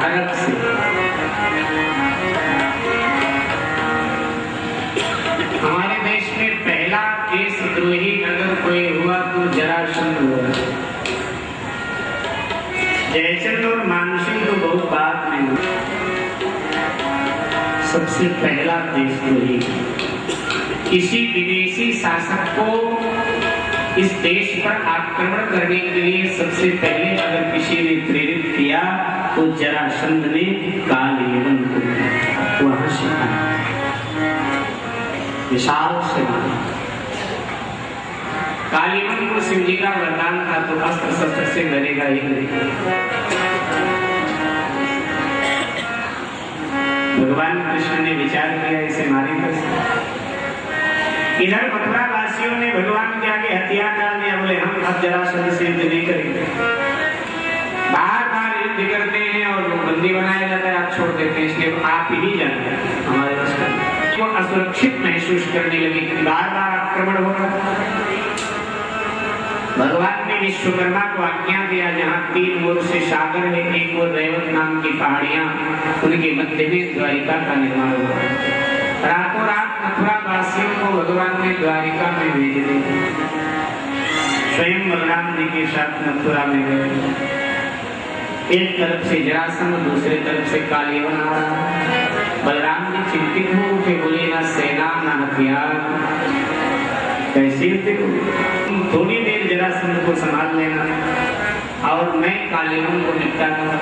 नरक से। हमारे देश में पहला देशद्रोही अगर कोई हुआ तो जरासंध हुआ। जयचंद और मानसिंह तो बहुत बाद में हुआ। सबसे पहला देशद्रोही किसी विदेशी शासक को इस देश पर आक्रमण करने के लिए सबसे पहले अगर किसी ने प्रेरित किया तो जरासंध ने कालयवन को वहां से विशाल से कालयवन को शिव जी का वरदान था तो अस्त्र शस्त्र से डरेगा ही नहीं। भगवान कृष्ण ने विचार किया इसे मारेंगे। इधर मथुरा वासियों ने भगवान के आगे हथियार डाल दिया, बोले हम अब जरासंध से युद्ध नहीं करेंगे। बार बार युद्ध करते हैं और बंदी बनाया जाता है, आप छोड़ देते हैं, इसलिए आप ही जानते हैं हमारे वो असुरक्षित महसूस करने लगे, बार बार आक्रमण हो रहा। भगवान ने विश्वकर्मा को आज्ञा दिया, जहाँ 3 ओर से सागर है, एक ओर रेवत नाम की पहाड़ियां, उनके मध्य में द्वारिका का निर्माण हुआ। रातों रात मथुरा वासियों को भगवान ने द्वारिका में भेज दिया। स्वयं बलराम जी के साथ मथुरा में गए। एक तरफ से जरासंध, दूसरे तरफ से कालयवन आ रहा। बलराम जी चिंतित हो उठे, बोले ना सेना ना हथियार, कैसे थोड़ी देर जरासंध को संभाल लेना और मैं कालयवन को निपटा दूंगा,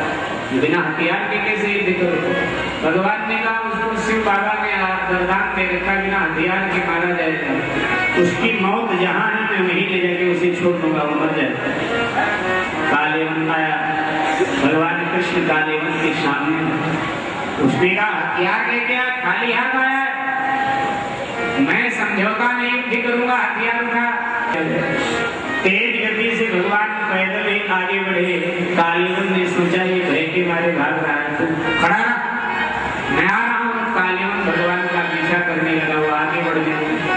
बिना हथियार के कैसे युद्ध करो। भगवान ने कहा उसको शिव बाबा ने वरदान दे रखा, बिना हथियार के मारा जाएगा, उसकी मौत जहाँ है मैं वहीं ले जाके उसे छोड़ दूंगा, वो मर जाएगा। कालयवन आया, भगवान कृष्ण कालयवन के सामने, उसने कहा हथियार लेके आ, खाली हाथ आया, मैं समझौता नहीं युद्ध करूंगा, हथियार उठा। तेज गति से भगवान पैदल ही आगे बढ़े। कालयवन ने सोचा ये भय के मारे भाग रहा है, तो खड़ा रहा, मैं आ रहा हूँ। कालयवन भगवान का पीछा करने लगा, वो आगे बढ़ने लगा,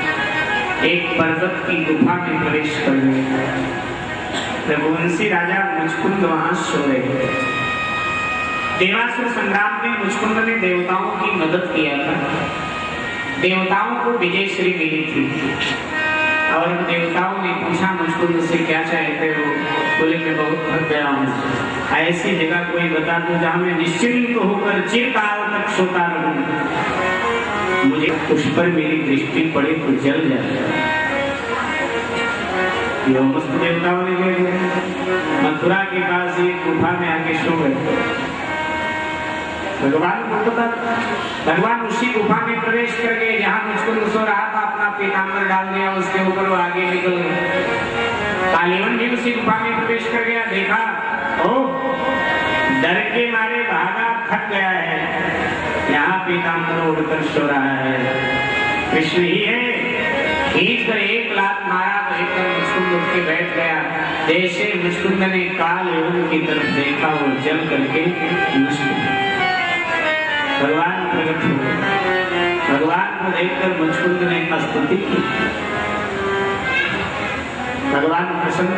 एक पर्वत की गुफा में प्रवेश कर गया। रघुवंशी राजा मुचकुंद वहां सो रहे। देवासुर संग्राम में मुचकुंद ने देवताओं की मदद किया था। देवताओं को विजयश्री मिली थी और देवताओं ने पूछा मुचकुंद से क्या चाहते हो। बोले मैं बहुत थक गया हूँ, ऐसी जगह कोई बता दो जहाँ मैं निश्चिंत होकर चिरकाल तक सोता रहूं, मुझे उस पर मेरी दृष्टि पड़े तो जल जाए। देवताओं ने मथुरा के पास एक गुफा में आके सो गए। भगवान को पता, भगवान उसी गुफा में प्रवेश कर गए जहाँ मुचकुंद सो रहा था, अपना पीताम्बर डाल दिया उसके ऊपर, वो आगे निकल गए। कालयवन भी उसी गुफा में प्रवेश कर गया, देखा ओ डर के मारे भागा, थक गया है, यहाँ पीताम्बर उड़कर सो रहा है, कृष्ण ही है। खींच कर एक लात मारा तो एकदम मुचकुंद उठ के बैठ गया। जैसे मुचकुंद ने कालयवन की तरफ देखा, वो जल करके नष्ट। भगवान प्रकट हुए, भगवान को देखकर मुचकुंद ने स्तुति की। भगवान प्रसन्न।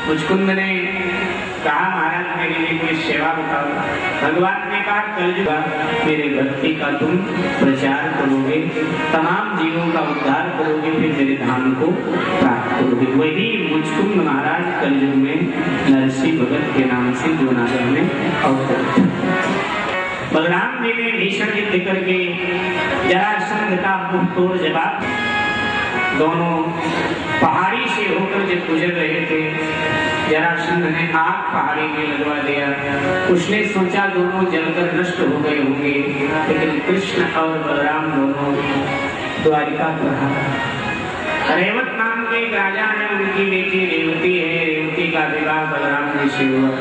मुचकुंद ने कहा महाराज मेरे लिए कोई सेवा बताओ। भगवान ने कहा कल मेरे भक्ति का तुम प्रचार करोगे, तमाम जीवों का उद्धार करोगे, फिर मेरे धाम को प्राप्त करोगे। वही मुचकुंद महाराज कलयुग में नरसिंह भगत के नाम से जूनागढ़ में अवतरित। बलराम जी ने भीषण युद्ध करके जरासंध का मुंहतोड़ जवाब, दोनों पहाड़ी से होकर जब गुजर रहे थे, जरासंध ने आग पहाड़ी में लगवा दिया। उसने सोचा दोनों जलकर नष्ट हो गए होंगे, लेकिन कृष्ण और बलराम दोनों द्वारिका पर। रेवत नाम के एक राजा है, उनकी बेटी रेवती है। रेवती का विवाह बलराम जी से हुआ।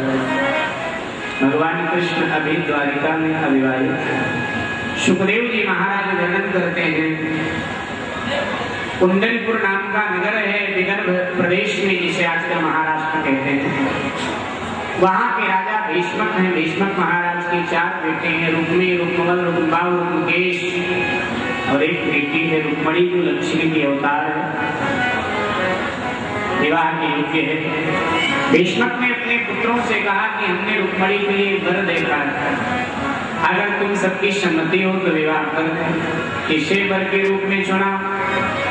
भगवान कृष्ण अभी द्वारिका में अविवाहित। सुखदेव जी महाराज वर्णन करते हैं, कुंडलपुर नाम का नगर है विदर्भ प्रदेश में, जिसे आजकल महाराष्ट्र कहते हैं। वहाँ के राजा भीष्मक हैं। भीष्मक महाराज के 4 बेटे हैं, रुक्मी, रुक्मल, रुक्मबाहु, रुक्मकेश, और एक बेटी है रुक्मणी जो लक्ष्मी की अवतार है, विवाह के योग्य है। भीष्मक ने अपने पुत्रों से कहा कि हमने रुक्मणी के लिए वर देखा है, अगर तुम सबकी सम्मति हो तो विवाह कर दें। किसे वर के रूप में चुना?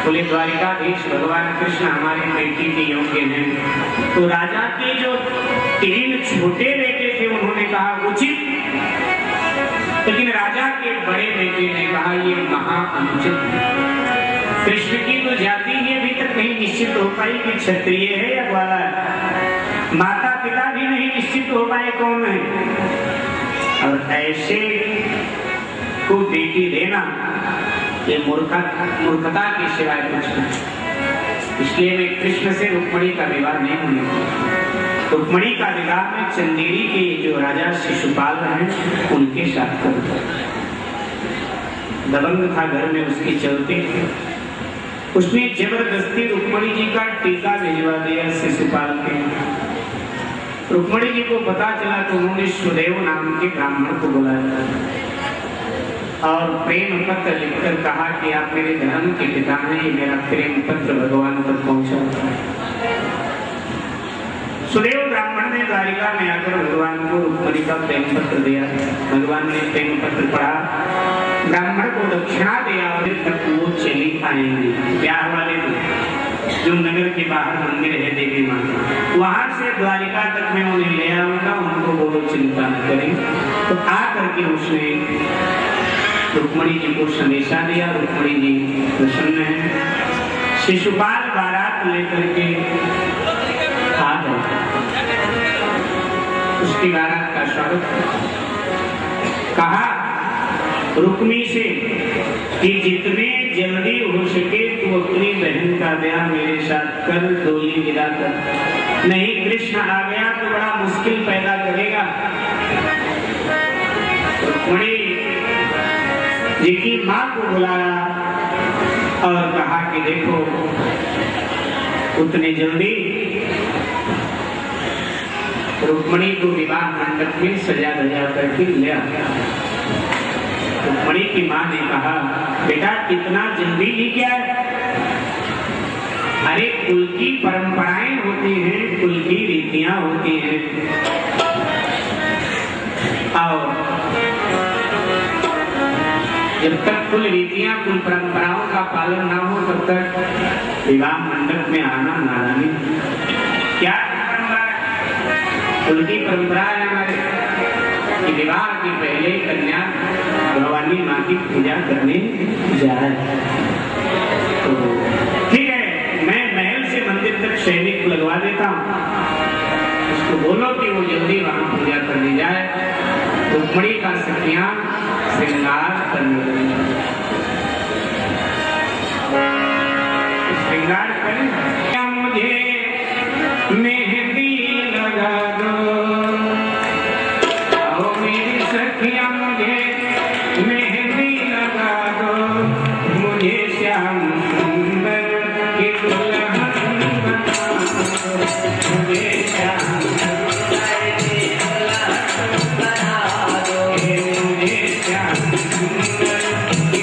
बोले द्वारिकाधीश भगवान कृष्ण हमारी बेटी के योग्य हैं। तो राजा के जो 3 छोटे बेटे थे उन्होंने कहा उचित, लेकिन राजा के बड़े बेटे ने कहा ये महा अनुचित। कृष्ण की तो जाति ही अभी तक नहीं निश्चित हो पाई कि क्षत्रिय है या ग्वाला है, माता पिता भी नहीं निश्चित हो पाए कौन है, और ऐसे को बेटी देना ये मूर्खता के सिवाय कुछ नहीं। इसलिए मैं कृष्ण से रुक्मणी का विवाह नहीं होने दूंगा। रुक्मणी का विवाह में चंदेरी के जो राजा शिशुपाल हैं उनके साथ करूंगा। दबंग था घर में, उसके चलते उसने जबरदस्ती रुक्मणी जी का टीका भिजवा दिया शिशुपाल के। रुक्मणी जी को पता चला तो उन्होंने सुदेव नाम के ब्राह्मण को बुलाया और प्रेम पत्र लिखकर कहा कि आप मेरे धर्म के पिता हैं, ये मेरा प्रेम पत्र भगवान तक पहुंचा। सुदेव ब्राह्मण ने द्वारिका में आकर भगवान को रुक्मणी का प्रेम पत्र दिया। भगवान ने प्रेम पत्र पढ़ा, ब्राह्मण को दक्षिणा दिया और तक वो चली आएंगे। ब्याह वाले जो नगर के बाहर मंदिर है देवी माँ, वहां से द्वारिका तक मैं उन्हें ले आऊंगा, उनको बोलो चिंता न करें। तो आकर के उसने रुक्मणी जी को संदेशा दिया। रुक्मणी जी प्रसन्न है। शिशुपाल बारात लेकर के आ गए, उसकी बारात का स्वागत कहा रुक्मी से कि जितने जल्दी हो सके तो अपनी बहन का ब्याह मेरे साथ कर, डोली विदा कर, नहीं कृष्ण आ गया तो बड़ा मुश्किल पैदा करेगा। रुक्मणी जी की माँ को बुलाया और कहा कि देखो उतनी जल्दी रुक्मणी को विवाह मंडप में सजा धजा करके ले आया। रुक्मणी की माँ ने कहा बेटा इतना जल्दी ही क्या है? अरे कुल की परंपराएं होती हैं, कुल की रीतियां होती हैं, और जब तक कुल रीतियां कुल परंपराओं का पालन ना हो तब तक विवाह मंडप में आना नारानी। क्या परंपरा? कुल की परंपरा है हमारे कि विवाह के पहले कन्या भवानी माँ की पूजा करने जाए। तो ठीक है, मैं महल से मंदिर तक सैनिक लगवा देता हूँ, उसको बोलो कि वो जल्दी वहां पूजा कर दी जाए। रुक्मणी का सखियां श्रृंगार करने लगी। श्रृंगार करें क्या? मुझे मेहंदी लगा दो, ओ मेरी सखियां मुझे मेहंदी लगा दो, मुझे श्याम सुंदर की दुल्हन बना दो, मुझे श्याम सुंदर की दुल्हन बना दो, मुझे श्याम सुंदर की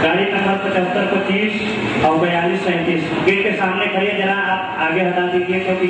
गाड़ी नंबर 7525 और 4237 गेट के सामने खड़ी है, जरा आप आगे हटा दीजिए क्योंकि